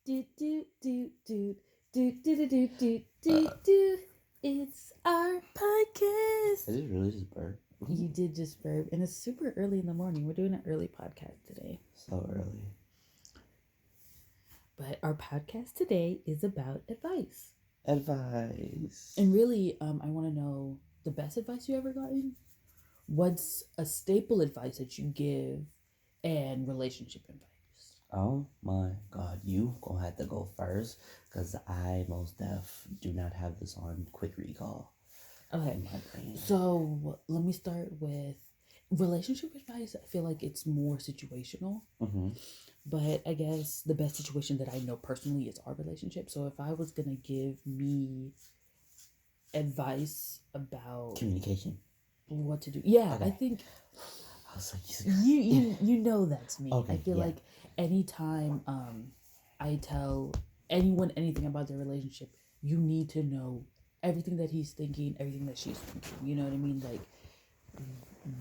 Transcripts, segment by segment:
do do do do do do do do do do do. It's our podcast. I just really just burped. You did just burp, and it's super early in the morning. We're doing an early podcast today. So early. But our podcast today is about advice. Advice. And really, I want to know the best advice you ever gotten. What's a staple advice that you give, and relationship advice? Oh my God, you gonna have to go first, because I most def do not have this on quick recall. Okay, In my brain. so let me start with relationship advice. I feel like it's more situational, but I guess the best situation that I know personally is our relationship. So if I was gonna give me advice about Communication. what to do, yeah, Okay. I think I was like, you know that's me. Okay, I feel yeah. like anytime I tell anyone anything about their relationship, you need to know everything that he's thinking, everything that she's thinking. You know what I mean? Like,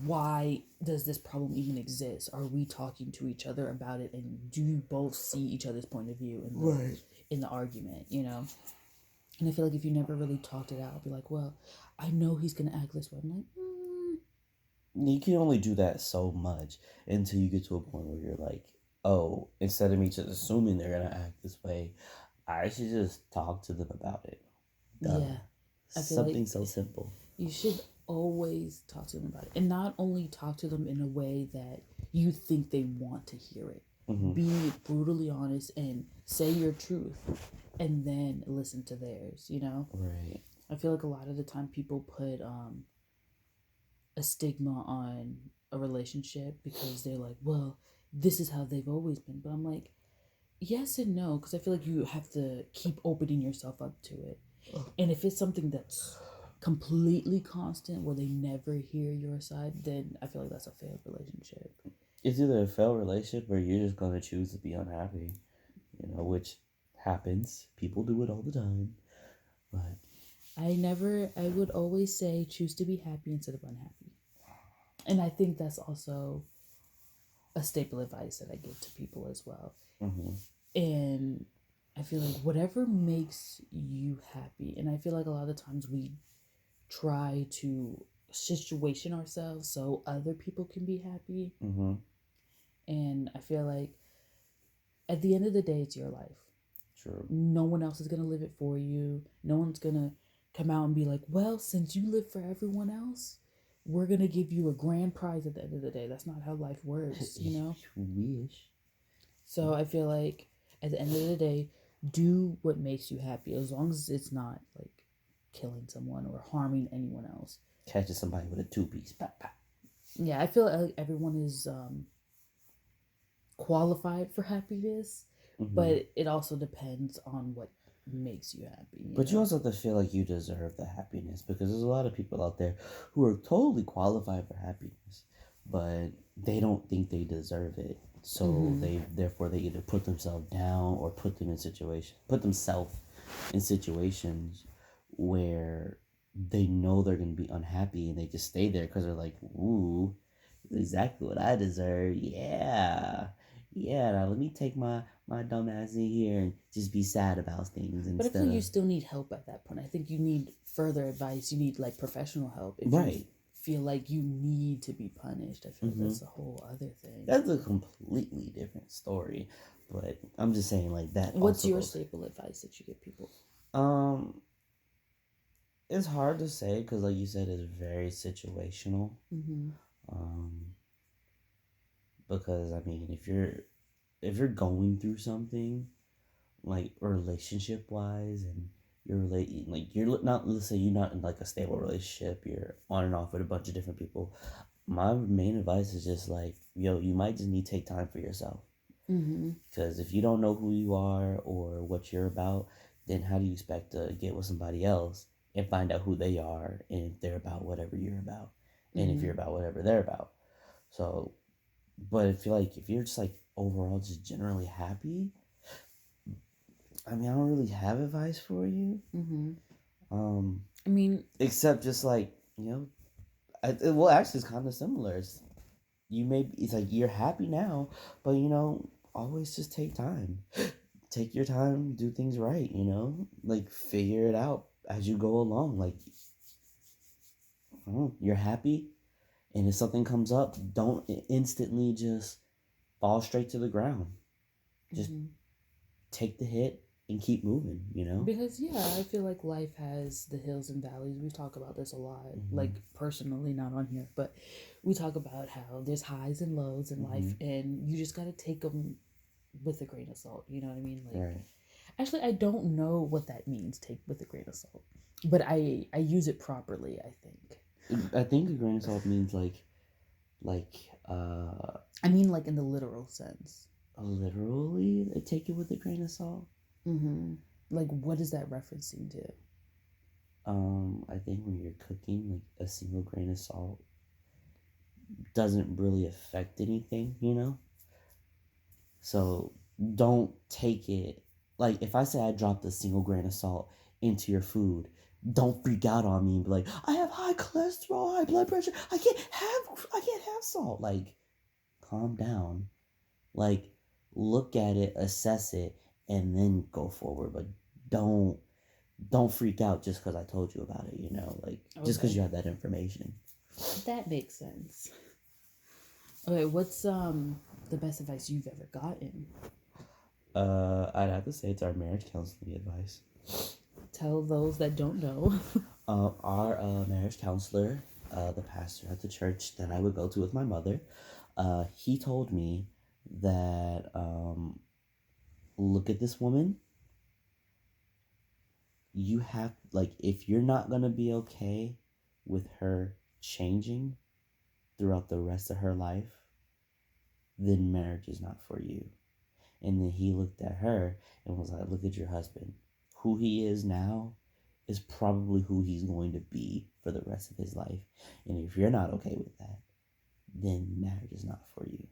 why does this problem even exist? Are we talking to each other about it, and do you both see each other's point of view in the argument? You know. And I feel like if you never really talked it out, I'll be like, well, I know he's gonna act this way. I'm like, You can only do that so much until you get to a point where you're like, oh, instead of me just assuming they're gonna act this way, I should just talk to them about it. Duh. yeah. I feel Something like so simple. you should always talk to them about it, and not only talk to them in a way that you think they want to hear it. Be brutally honest and say your truth, and then listen to theirs. You know. Right. I feel like a lot of the time people put a stigma on a relationship because they're like, well, this is how they've always been. But I'm like, yes and no, because I feel like you have to keep opening yourself up to it. And if it's something that's completely constant where they never hear your side, then I feel like that's a failed relationship. It's either a failed relationship or you're just gonna choose to be unhappy, which happens. People do it all the time, but I would always say choose to be happy instead of unhappy. And I think that's also a staple advice that I give to people as well. And I feel like whatever makes you happy, and I feel like a lot of times we try to situation ourselves so other people can be happy. And I feel like at the end of the day, it's your life. true. No one else is going to live it for you. No one's going to come out and be like, well, since you live for everyone else, we're going to give you a grand prize at the end of the day. That's not how life works, you know? Wish. So I feel like at the end of the day, do what makes you happy, as long as it's not like killing someone or harming anyone else. Catching somebody with a 2-piece. Pop, pop. Yeah, I feel like everyone is qualified for happiness, but it also depends on what makes you happy. But you also have to feel like you deserve the happiness, because there's a lot of people out there who are totally qualified for happiness, but they don't think they deserve it. So therefore they either put themselves down or put themselves in situations where they know they're going to be unhappy, and they just stay there because they're like, ooh, exactly what I deserve. Yeah, now let me take my dumb ass in here and just be sad about things But I feel like you still need help at that point. I think you need further advice. You need like professional help if you feel like you need to be punished. I feel like that's a whole other thing. That's a completely different story, but I'm just saying like that. What's your staple advice that you give people? It's hard to say because, like you said, it's very situational. Because I mean, if you're going through something like relationship wise, and you're not, let's say you're not in like a stable relationship, you're on and off with a bunch of different people, my main advice is just like, yo, you might just need to take time for yourself. Because if you don't know who you are or what you're about, then how do you expect to get with somebody else and find out who they are, and if they're about whatever you're about, and if you're about whatever they're about? So, but I feel like if you're just like overall just generally happy, I mean, I don't really have advice for you. I mean, except just like, well, actually, it's kind of similar. It's like you're happy now, but always just take time. take your time, do things right, like figure it out as you go along. Like, you're happy, and if something comes up, don't instantly just fall straight to the ground. Just take the hit and keep moving. Because I feel like life has the hills and valleys. We talk about this a lot, like personally, not on here, but we talk about how there's highs and lows in life, and you just gotta take them with a grain of salt. You know what I mean? Like, Right. actually, I don't know what that means. Take with a grain of salt, but I use it properly. I think. I think a grain of salt means like I mean, like in the literal sense. literally take it with a grain of salt. Like, what is that referencing to? I think when you're cooking, like a single grain of salt doesn't really affect anything. So don't take it, like if I say I dropped a single grain of salt into your food, don't freak out on me and be like, I have high cholesterol, high blood pressure, I can't have salt. Like, calm down. Like, look at it, assess it, and then go forward. But don't freak out just because I told you about it. Like, just because you have that information. That makes sense. Okay, what's the best advice you've ever gotten? I'd have to say it's our marriage counseling advice. Tell those that don't know. Our marriage counselor, the pastor at the church that I would go to with my mother, he told me that look at this woman. You have, like, if you're not gonna be okay with her changing throughout the rest of her life, then marriage is not for you. And then he looked at her and was like, look at your husband. Who he is now is probably who he's going to be for the rest of his life. And if you're not okay with that, then marriage is not for you.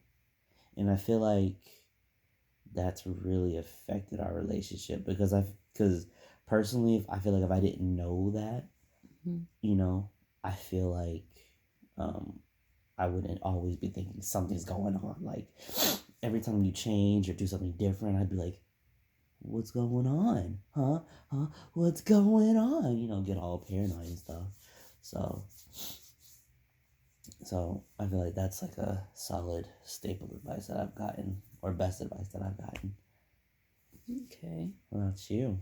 And I feel like that's really affected our relationship because personally, I feel like if I didn't know that, I feel like I wouldn't always be thinking something's going on. Like, every time you change or do something different, I'd be like, what's going on? Huh? What's going on? Get all paranoid and stuff. So I feel like that's like a solid staple advice that I've gotten, or best advice that I've gotten. Okay. What about you?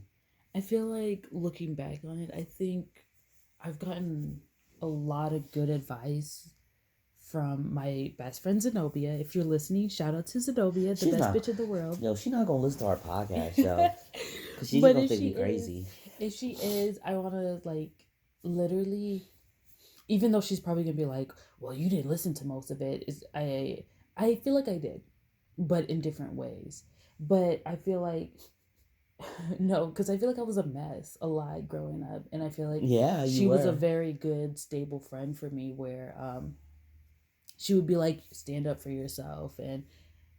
I feel like looking back on it, I think I've gotten a lot of good advice from my best friend Zenobia. If you're listening, shout out to Zenobia, the best bitch in the world. Yo, she's not gonna listen to our podcast, yo, because she's gonna think we crazy. If she is, I want to, like, literally, even though she's probably gonna be like, well, you didn't listen to most of it, I feel like I did, but in different ways. But I feel like no, because I feel like I was a mess a lot growing up, and I feel like she was a very good, stable friend for me, where she would be like, stand up for yourself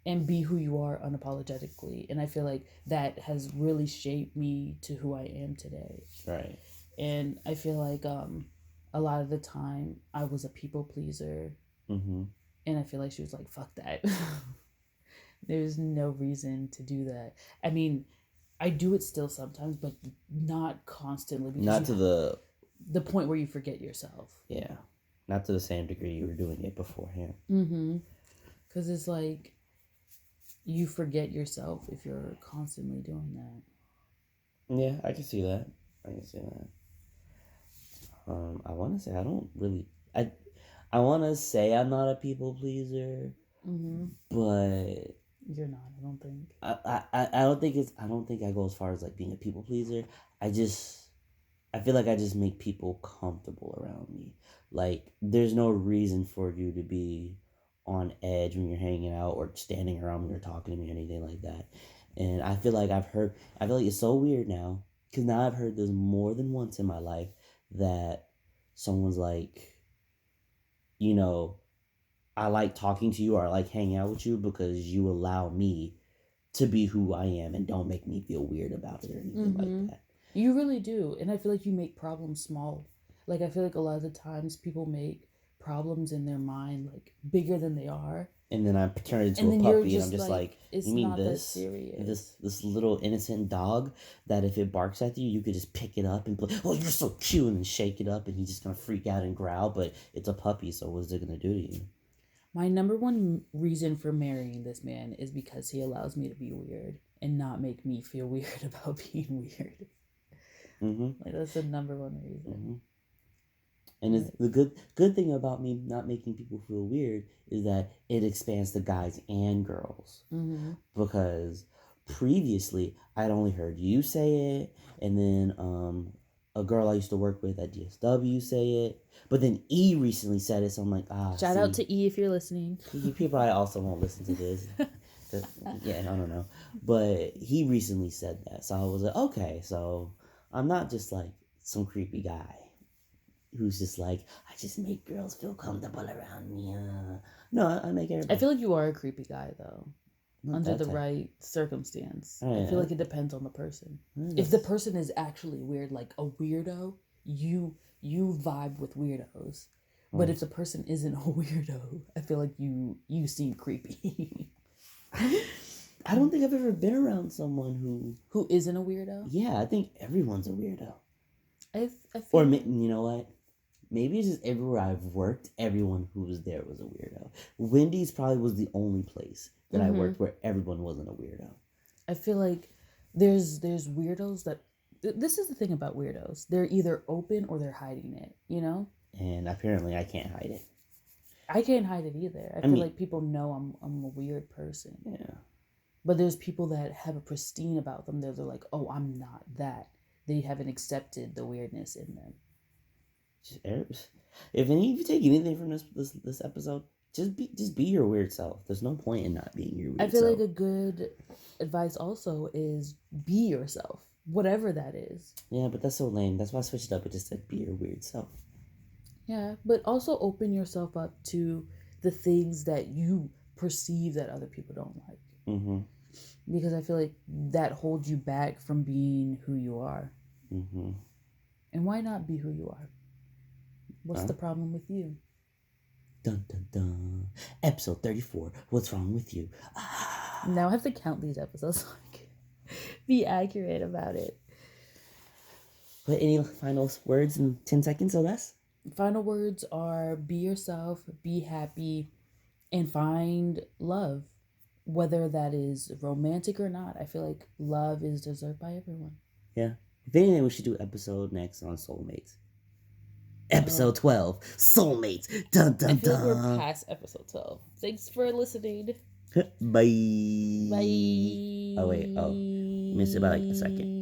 and be who you are unapologetically. And I feel like that has really shaped me to who I am today. Right. And I feel like a lot of the time I was a people pleaser. And I feel like she was like, fuck that. There's no reason to do that. I mean, I do it still sometimes, but not constantly. Not to the point where you forget yourself. Yeah. Not to the same degree you were doing it beforehand. Because it's like you forget yourself if you're constantly doing that. Yeah, I can see that. I want to say I don't really... I want to say I'm not a people pleaser, but... You're not, I don't think. I don't think I go as far as like being a people pleaser. I feel like I just make people comfortable around me. Like, there's no reason for you to be on edge when you're hanging out or standing around when you're talking to me or anything like that. And I feel like it's so weird now, because now I've heard this more than once in my life that someone's like, I like talking to you, or I like hanging out with you because you allow me to be who I am and don't make me feel weird about it or anything like that. You really do. And I feel like you make problems small. Like, I feel like a lot of the times people make problems in their mind like bigger than they are. and then I turn it into And a then you're puppy, and I'm just just like, it's you mean not that this? serious. This little innocent dog that if it barks at you, you could just pick it up and be like, oh, you're so cute, and then shake it up, and he's just gonna freak out and growl. But it's a puppy, so what's it gonna do to you? My number one reason for marrying this man is because he allows me to be weird and not make me feel weird about being weird. Mm-hmm. Like that's the number one reason. Mm-hmm. And it's the good thing about me not making people feel weird is that it expands to guys and girls. Mm-hmm. Because previously I'd only heard you say it, and then a girl I used to work with at DSW say it, but then E recently said it, so I'm like, Shout out to E if you're listening. He probably also won't listen to this. Yeah, I don't know. But he recently said that, so I was like, okay, so I'm not just like some creepy guy who's just like, I just make girls feel comfortable around me. No, I make everybody. I feel like you are a creepy guy though, Not under that the type. right circumstance. Oh, I yeah. feel like it depends on the person. Mm, If the person is actually weird, like a weirdo, you vibe with weirdos. But if the person isn't a weirdo, I feel like you seem creepy. I don't think I've ever been around someone who isn't a weirdo. Yeah, I think everyone's a weirdo. I feel Or you know what? Maybe it's just everywhere I've worked, everyone who was there was a weirdo. Wendy's probably was the only place that I worked where everyone wasn't a weirdo. I feel like there's weirdos that this is the thing about weirdos. They're either open or they're hiding it, you know? And apparently I can't hide it. I can't hide it either. I feel like people know I'm a weird person. Yeah. But there's people that have a pristine about them. They're like, "Oh, I'm not that." They haven't accepted the weirdness in them. If you take anything from this episode, just be your weird self. There's no point in not being your weird self. I feel like a good advice also is be yourself, whatever that is. Yeah, but that's so lame. That's why I switched it up. It just said be your weird self. Yeah, but also open yourself up to the things that you perceive that other people don't like. Mm-hmm. Because I feel like that holds you back from being who you are. Mm-hmm. And why not be who you are? What's the problem with you? Dun dun dun. Episode 34. What's wrong with you? Now I have to count these episodes so I can be accurate about it. But any final words in 10 seconds or less? Final words are be yourself, be happy, and find love. Whether that is romantic or not. I feel like love is deserved by everyone. Yeah. If anything, we should do an episode next on soulmates. Episode 12, soulmates. Dun dun dun. I feel like we're past episode 12. Thanks for listening. Bye. Bye. Oh wait. Oh, missed it by like a second.